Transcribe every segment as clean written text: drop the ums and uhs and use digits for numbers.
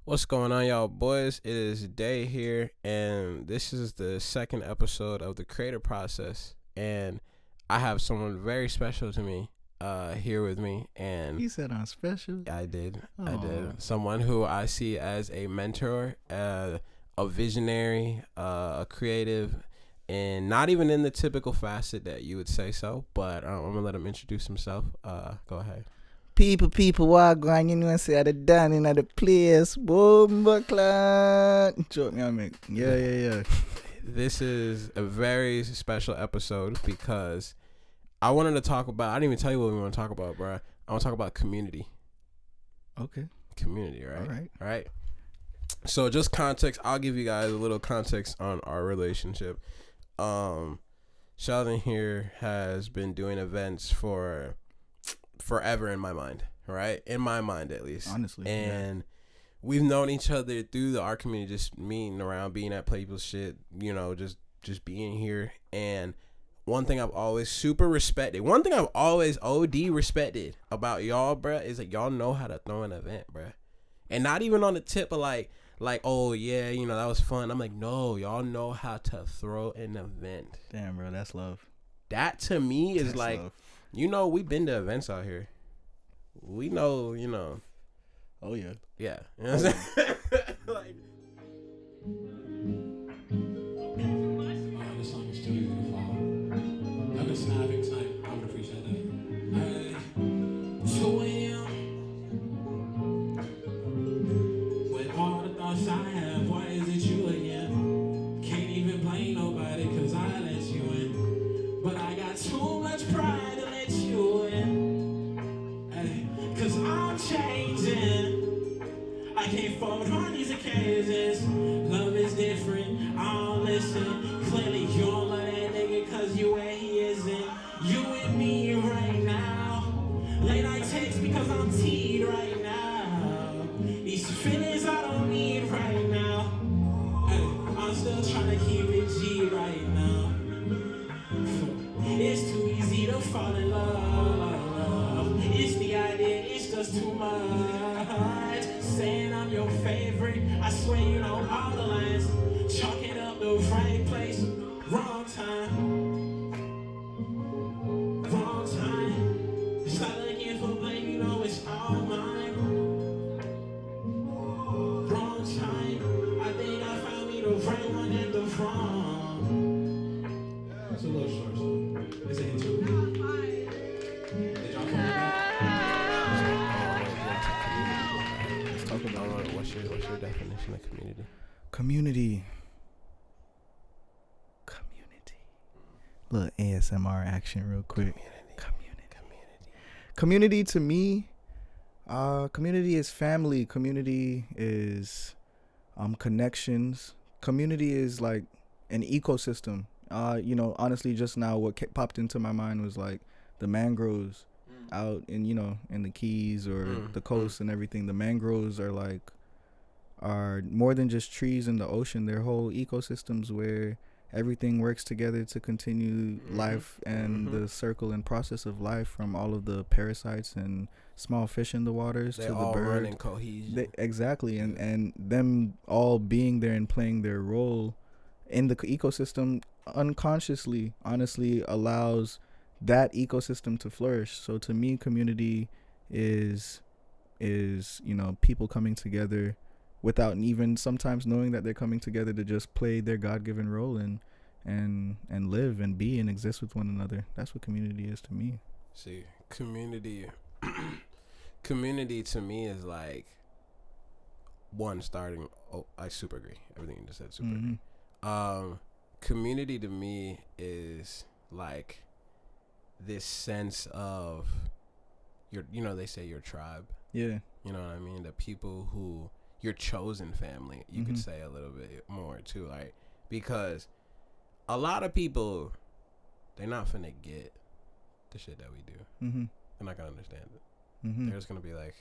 What's going on, y'all boys? It is Day here, and this is the second episode of the creator process. And I have someone very special to me here with me. And He said I'm special. I did. Aw. Someone who I see as a mentor, a visionary, a creative, and not even in the typical facet that you would say so. But I'm gonna let him introduce himself. Go ahead. People, WAUGH, you know, say the done in the place. Boom, buckler. Joke me, I make. Yeah. This is a very special episode because I wanted to talk about, I didn't even tell you what we want to talk about, bro. I want to talk about community. Okay. Community, right? All right. Right. So just context, I'll give you guys a little context on our relationship. Sheldon here has been doing events for forever in my mind, right? In my mind, at least. Honestly. And we've known each other through our community, just meeting around, being at people's shit, you know, just being here. And one thing I've always super respected, one thing I've always OD respected about y'all, bruh, is that y'all know how to throw an event, bruh. And not even on the tip of like, oh yeah, you know, that was fun. I'm like, no, y'all know how to throw an event. Damn, bro, that's love. That to me is That's like, love. you know, we've been to events out here. We know, you know. Oh, yeah. Yeah. You know what I'm saying? Like, This song is too easy to follow. Y'all just having time. I would appreciate that. 2 a.m. With all the thoughts I have, why is it you again? Can't even blame nobody cause I let you in. But I got too much pride to let you in. Hey, cause I'm changing. I can't fold on these occasions. Love is different. I don't listen. Clearly you don't love that nigga cause you where he isn't. You and me right now. Late night text because I'm teed right now. These feelings I don't need right now. Hey, I'm still trying to keep it G right now. It's too easy to fall in love. It's the idea, it's just too much. Saying I'm your favorite, I swear you know all the lines. Chalk it up the right place, wrong time. Wrong time. Stop looking for blame, you know it's all mine. Wrong time. I think I found me the right one at the wrong. It's a little short, so this ain't too. Did y'all come back? let's talk about what's your definition of community? Community. Little ASMR action real quick. Community to me, community is family. Community is connections. Community is like an ecosystem. You know, honestly, just now what popped into my mind was like the mangroves out in, you know, in the Keys or the coast and everything. The mangroves are more than just trees in the ocean. They're whole ecosystems where everything works together to continue life and the circle and process of life, from all of the parasites and small fish in the waters They to the all run bird. in cohesion. Exactly. And them all being there and playing their role in the ecosystem unconsciously, honestly, allows that ecosystem to flourish. So to me, community is, you know, people coming together without even sometimes knowing that they're coming together to just play their God-given role and live and be and exist with one another. That's what community is to me. See, community to me is like starting. Oh, I super agree. Everything you just said, super agree. Community to me is like this sense of you know, they say your tribe. Yeah. You know what I mean? The people who, your chosen family, you could say a little bit more too, like, because a lot of people, they're not finna get the shit that we do. They're not gonna understand it. They're just gonna be like,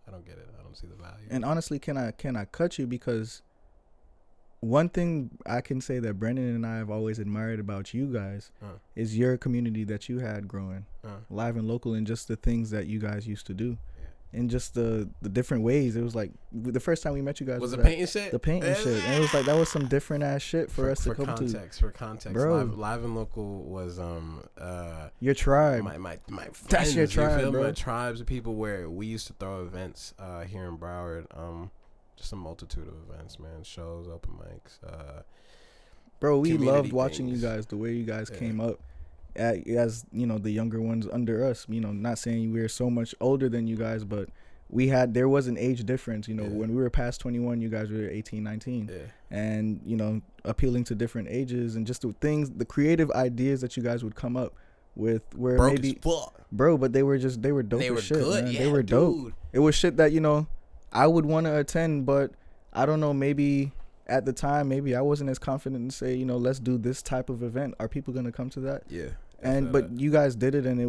I don't get it. I don't see the value. And honestly, can I cut you? Because one thing I can say that Brendan and I have always admired about you guys is your community that you had growing, live and local, and just the things that you guys used to do. in just the different ways. It was like the first time we met you guys Was the at painting shit? the painting shit, and it was like that was some different ass shit for us to come context, to. For context, Bro. Live and Local was Your tribe. my friends, That's your you tribe, feel me? bro. My tribes of people where we used to throw events here in Broward. Just a multitude of events, man. Shows, open mics. Bro, we community loved watching things. you guys, the way you guys came up as, you know, the younger ones under us. You know, not saying we were so much older than you guys, but there was an age difference. You know, when we were past 21, you guys were 18, 19. Yeah. And, you know, appealing to different ages and just the things, the creative ideas that you guys would come up with were Broke maybe, as fuck. bro, but they were dope They were as shit, good. man. Yeah, they were dope. dude. It was shit that, you know, I would want to attend, but I don't know, maybe at the time, maybe I wasn't as confident to say, you know, let's do this type of event. Are people going to come to that? Yeah. But you guys did it, and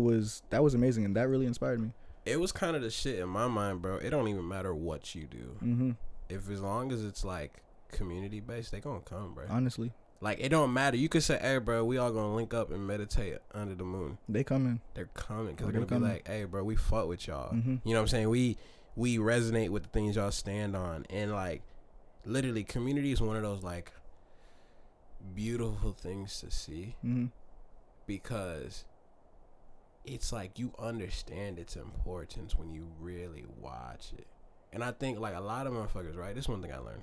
that was amazing, and that really inspired me. It was kind of the shit in my mind, bro. It don't even matter what you do. Mm-hmm. If as long as it's like community based, they gonna come, bro. Honestly, Like, it don't matter. You could say, hey, bro, we all gonna link up and meditate under the moon. they coming. They're coming because Oh, they're they gonna be coming. like, hey, bro, we fuck with y'all. Mm-hmm. You know what I'm saying? We resonate with the things y'all stand on. And, like, literally, community is one of those, like, beautiful things to see Mm-hmm. because it's like you understand its importance when you really watch it. And I think, like, a lot of motherfuckers, right? This is one thing I learned.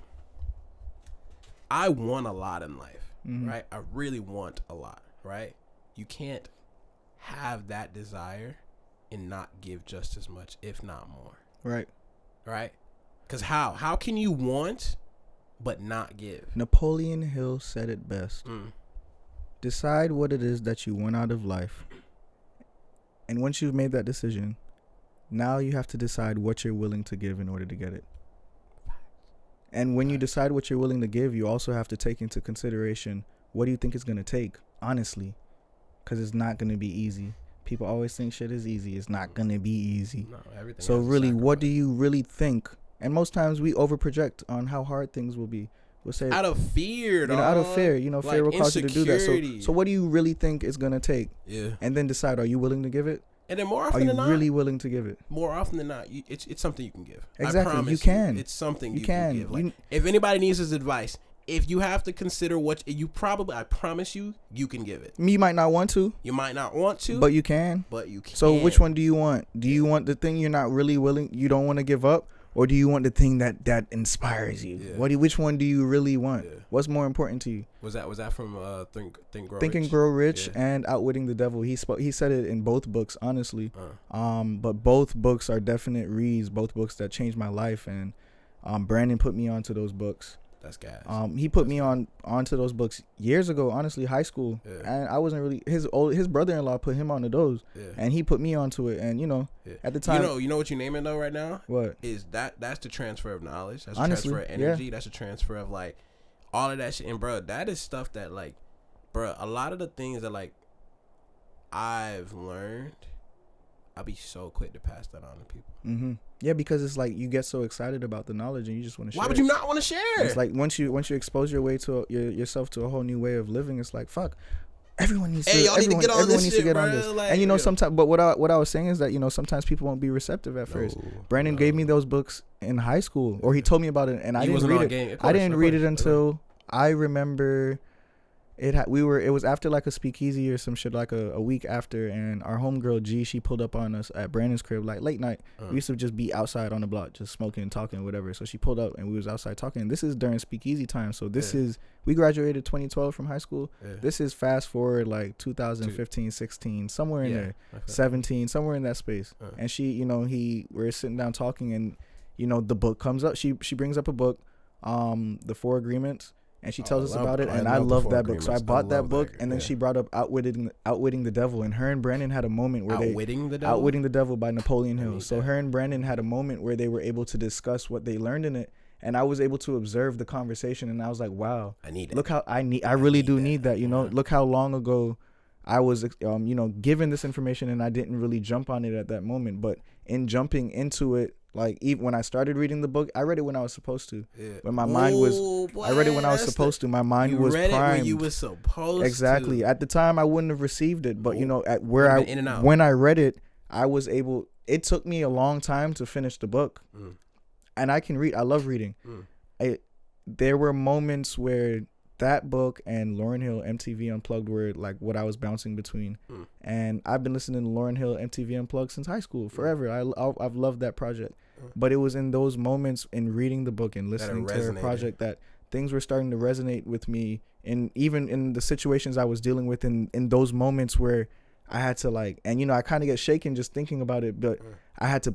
I want a lot in life, Mm-hmm. right? I really want a lot, right? You can't have that desire and not give just as much, if not more, Right. right? Because how can you want but not give? Napoleon Hill said it best. Mm. Decide what it is that you want out of life. And once you've made that decision, now you have to decide what you're willing to give in order to get it. And when you decide what you're willing to give, you also have to take into consideration, what do you think it's going to take, honestly? Because it's not going to be easy. People always think shit is easy. It's not going to be easy. No, everything. So has a really, what do sacrifice. you really think? And most times we overproject on how hard things will be. We'll say, Out of fear, you know, out of fear, you know, like fear will cause you to do that. insecurity. So what do you really think it's going to take? Yeah. And then decide, are you willing to give it? And then more Are often you than not, really willing to give it? more often than not, it's something you can give. Exactly, I promise you can. It's something You you can. can give. Like, You- if anybody needs his advice, if you have to consider what you probably, I promise you, you can give it. You might not want to, You might not want to, but you can. but you can. So which one do you want? Do you want the thing you're not really willing, you don't want to give up? Or do you want the thing that inspires you? Yeah. Which one do you really want? Yeah. What's more important to you? Was that from Think Grow Think and Rich? Grow Rich Yeah. and Outwitting the Devil. He said it in both books, honestly. Uh. But both books are definite reads. Both books that changed my life, and Brandon put me onto those books. That's gas. He put me onto those books years ago, honestly, high school, Yeah. and I wasn't really his brother-in-law put him onto those, Yeah. and he put me onto it, and Yeah. at the time, you know what you name it though right now what is that's the transfer of knowledge. That's Honestly, the transfer of energy. That's the transfer of like all of that shit. And bro, that is stuff that like, bro, a lot of the things that like I've learned, I'll be so quick to pass that on to people. Mm-hmm. Yeah, because it's like you get so excited about the knowledge and you just want to share. Why would you not want to share? It's like once you expose yourself to a whole new way of living, it's like fuck. Everyone needs Hey, to. y'all need to Everyone, get on everyone this needs shit, to get bro. on this. Like, And you know, yeah. sometimes. But what I was saying is that, you know, sometimes people won't be receptive at first. Brandon gave me those books in high school, or he told me about it, and I He didn't wasn't read on it. game. Of I course, didn't of read course, it of until I remember it. It was after like a speakeasy or some shit, like a week after, and our homegirl G, she pulled up on us at Brandon's crib like late night. We used to just be outside on the block, just smoking, talking, whatever. So she pulled up and we was outside talking. This is during speakeasy time, so this is we graduated 2012 from high school. Yeah. This is fast forward like 2015, 16, somewhere in there, 17, somewhere in that space. And she, you know, we're sitting down talking, and you know, the book comes up. She brings up a book, the 4 Agreements. And she tells us about it, and I love that book. So I bought that book, and then she brought up Outwitting the Devil, and her and Brandon had a moment where Outwitting the Devil? Outwitting the Devil by Napoleon Hill. So that. her and Brandon had a moment where they were able to discuss what they learned in it, and I was able to observe the conversation, and I was like, wow, I need it. look how I really do need that. You know, look how long ago I was, you know, given this information, and I didn't really jump on it at that moment, but in jumping into it. Like, even when I started reading the book, I read it when I was supposed to. Yeah. When my mind was, I read it when I was supposed to. My mind was primed. You read it when you was supposed exactly. to. At the time, I wouldn't have received it, but you know, when I read it, I was able. it took me a long time to finish the book. And I can read. I love reading. There were moments where that book and Lauryn Hill MTV Unplugged were like what I was bouncing between. And I've been listening to Lauryn Hill MTV Unplugged since high school, forever. I've loved that project. But it was in those moments in reading the book and listening to her project that things were starting to resonate with me. And even in the situations I was dealing with in those moments where I had to like, and you know, I kind of get shaken just thinking about it, but I had to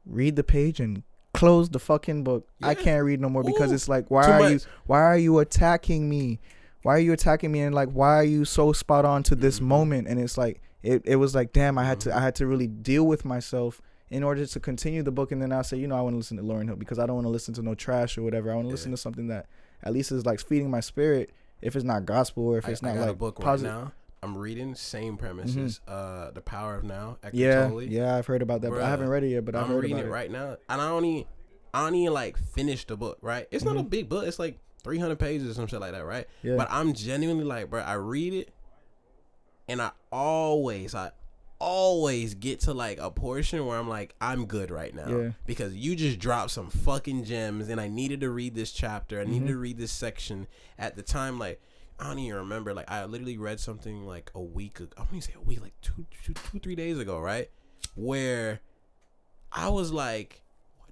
read the page and close the fucking book. I can't read no more because it's like, why are you attacking me? Why are you attacking me? And like, why are you so spot on to this moment? And it's like, it was like, damn, I had to really deal with myself in order to continue the book. And then I'll say, you know, I want to listen to Lauryn Hill because I don't want to listen to no trash or whatever. I want to listen to something that at least is like feeding my spirit. If it's not gospel or if it's not like a book positive. Right now. I'm reading same premises. The Power of Now. Yeah, I've heard about that, but I haven't read it yet. But I've heard reading about it right now, and I don't even like finish the book. Right, it's not a big book. It's like 300 pages or some shit like that. Right, but I'm genuinely like, bro, I read it, and I always get to like a portion where I'm like, I'm good right now because you just dropped some fucking gems, and I needed to read this chapter. I needed to read this section at the time. Like, I don't even remember. Like, I literally read something like a week ago. I don't even say a week, like 3 days ago, right? Where I was like,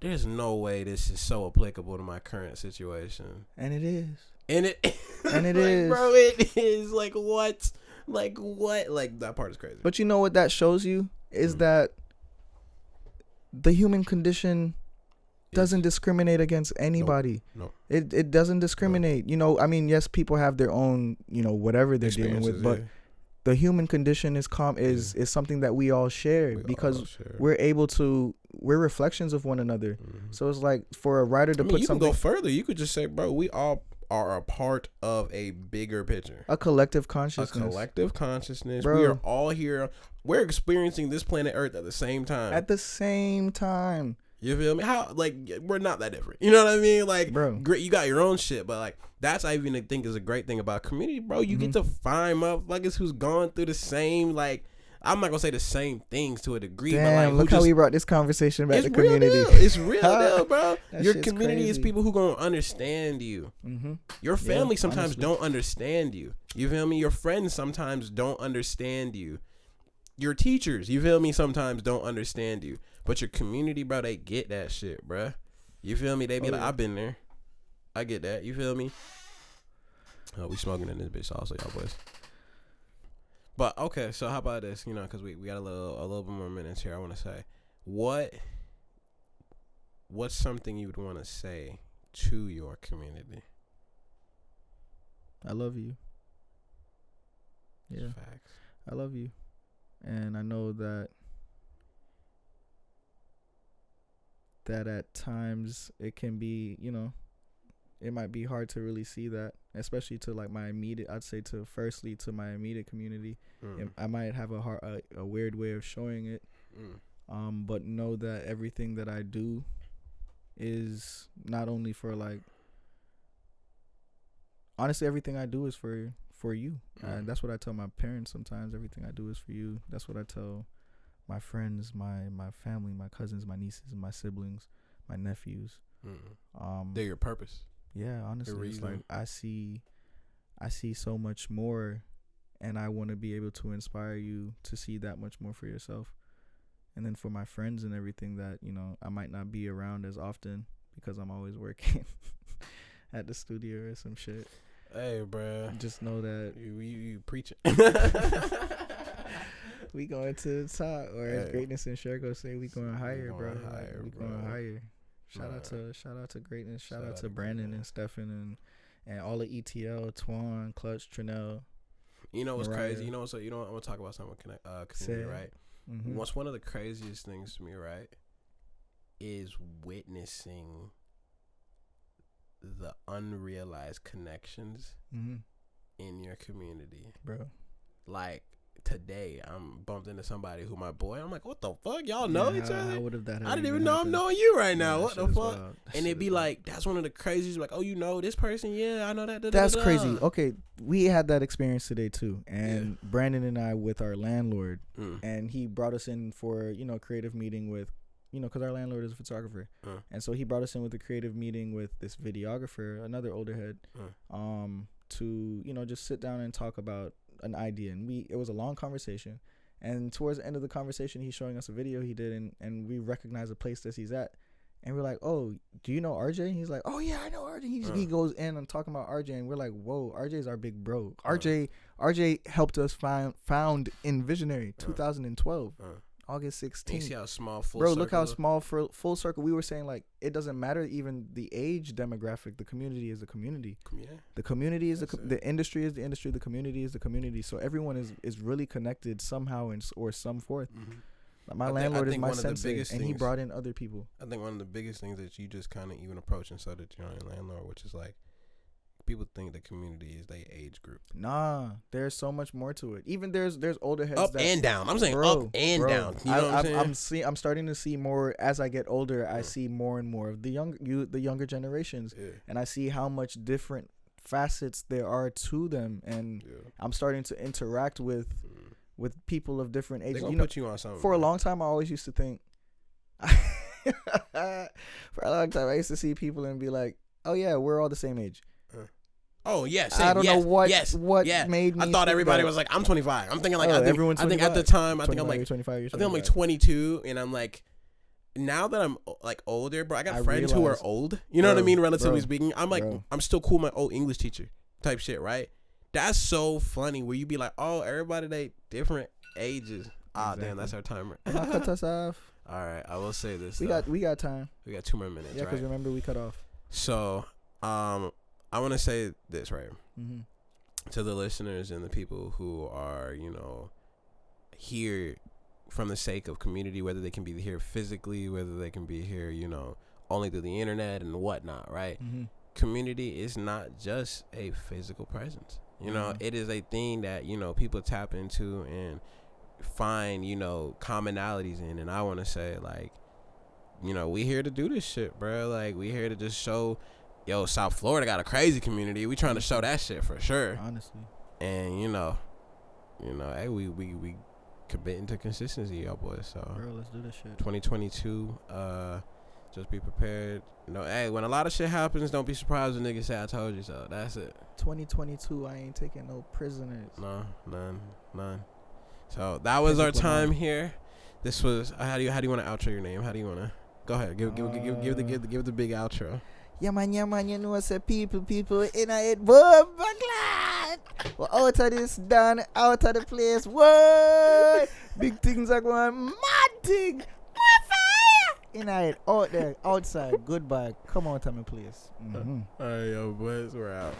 there's no way this is so applicable to my current situation. And it is. And it like, is. Bro, it is. Like, what? Like, what? Like, that part is crazy. But you know what that shows you? Is that the human condition doesn't discriminate against anybody. No. It doesn't discriminate. No. You know, I mean, yes, people have their own, you know, whatever they're dealing with, but the human condition is something that we all share because we're reflections of one another. So it's like for a writer to put you something. You can go further. You could just say, bro, we all are a part of a bigger picture. A collective consciousness. Bro. We are all here. We're experiencing this planet Earth at the same time. You feel me? How, like, we're not that different. You know what I mean? Like, bro, great, you got your own shit, but like, that's I even think is a great thing about community, bro. You get to find motherfuckers who's gone through the same, like, I'm not gonna say the same things to a degree. Damn, but like, look how we brought this conversation back to community. It's real deal, bro. Your community crazy. is people who gonna understand you. Your family sometimes don't understand you. You feel me? Your friends sometimes don't understand you. Your teachers, you feel me, sometimes don't understand you. But your community, bro, they get that shit, bro. You feel me? They be like, I've been there. I get that. You feel me? Oh, we smoking in this bitch also, y'all boys. But okay, so how about this? You know, because we got a little bit more minutes here. I want to say, what's something you would want to say to your community? I love you. Yeah, facts. I love you, and I know that at times it can be, you know, it might be hard to really see that, especially to like my immediate, I'd say to my immediate community. I might have a weird way of showing it. But know that everything that I do is not only for like, honestly, everything I do is for you. And that's what I tell my parents sometimes. Everything I do is for you. That's what I tell my friends, my family, my cousins, my nieces, my siblings, my nephews. They're your purpose. Yeah, honestly, it's like I see so much more, and I want to be able to inspire you to see that much more for yourself. And then for my friends and everything that, you know, I might not be around as often because I'm always working at the studio or some shit. Hey, bro. Just know that you preaching. We going to the top, or as Greatness and Shergo say, we going higher, bro. We going higher. Shout out to Greatness. Shout out to Brandon and Stefan and all the ETL, Twan, Clutch, Trinell. You know what's crazy? You know, I'm gonna talk about something community, right? What's one of the craziest things to me, right, is witnessing the unrealized connections in your community, bro. Like, today I'm bumped into somebody who my boy. I'm like, what the fuck? Y'all know each other? How would have that? I didn't even know I'm knowing you right now. What the fuck? Wild. And it'd be like, that's one of the craziest. Like, oh, you know this person? Yeah, I know that. That's crazy. Okay, we had that experience today too, and Brandon and I with our landlord, and he brought us in for creative meeting with, because our landlord is a photographer, and so he brought us in with a creative meeting with this videographer, another older head, to just sit down and talk about an idea, and it was a long conversation, and towards the end of the conversation he's showing us a video he did, and we recognize the place that he's at, and we're like, oh, do you know RJ? And he's like, oh yeah, I know RJ. He goes in and talking about RJ, and we're like, whoa, RJ's our big bro. RJ helped us found ENVISIONARY 2012 August 16th. You see how small full bro circle? Look how small full circle. We were saying, like, it doesn't matter even the age demographic. The community is the community. The community is the industry is the industry. The community is the community. So everyone is really connected somehow or some forth. Like my landlord is my sensei, and he brought in other people. I think one of the biggest things that you just kind of even approach and so that you're your landlord, which is like, people think the community is their age group. Nah, there's so much more to it. Even there's older heads up and down. I'm saying up and down. You know what I'm saying? I'm starting to see more as I get older. I see more and more of the younger generations, and I see how much different facets there are to them. And I'm starting to interact with people of different ages. They gonna put you on something. For a long time, I always used to think. For a long time, I used to see people and be like, "Oh yeah, we're all the same age." Oh yes, I don't know what made me. I thought everybody was like, I'm 25. I'm thinking like, everyone's 25. I think at the time, I think I'm like 25 years. I think I'm like 22, and I'm like, now that I'm like older, bro, I got friends who are old. You know what I mean, relatively speaking. I'm like, I'm still cool. My old English teacher type shit, right? That's so funny. Where you be like, oh, everybody they different ages. Exactly. Damn, that's our timer. Cut us off. All right, I will say this. We got time. We got 2 more minutes. Yeah, because remember we cut off. So, I want to say this, right? To the listeners and the people who are, here from the sake of community, whether they can be here physically, whether they can be here, only through the internet and whatnot, right? Community is not just a physical presence. It is a thing that, people tap into and find, commonalities in. And I want to say, like, we here to do this shit, bro. Like, we here to just show, yo, South Florida got a crazy community. We trying to show that shit for sure. Honestly. And, hey, we committing to consistency, y'all boys. So, bro, let's do this shit. 2022, just be prepared. Hey, when a lot of shit happens, don't be surprised when niggas say I told you so. That's it. 2022, I ain't taking no prisoners. No, none. So that was our time here. This was how do you want to outro your name? How do you want to go ahead? Give the big outro. Yeah man, you know I say people in a head, boom, glad. We're out of this done, out of the place. What? Big things are going, mad thing. In a head, out there, outside, goodbye. Come on to my place. All right, yo, boys, we're out.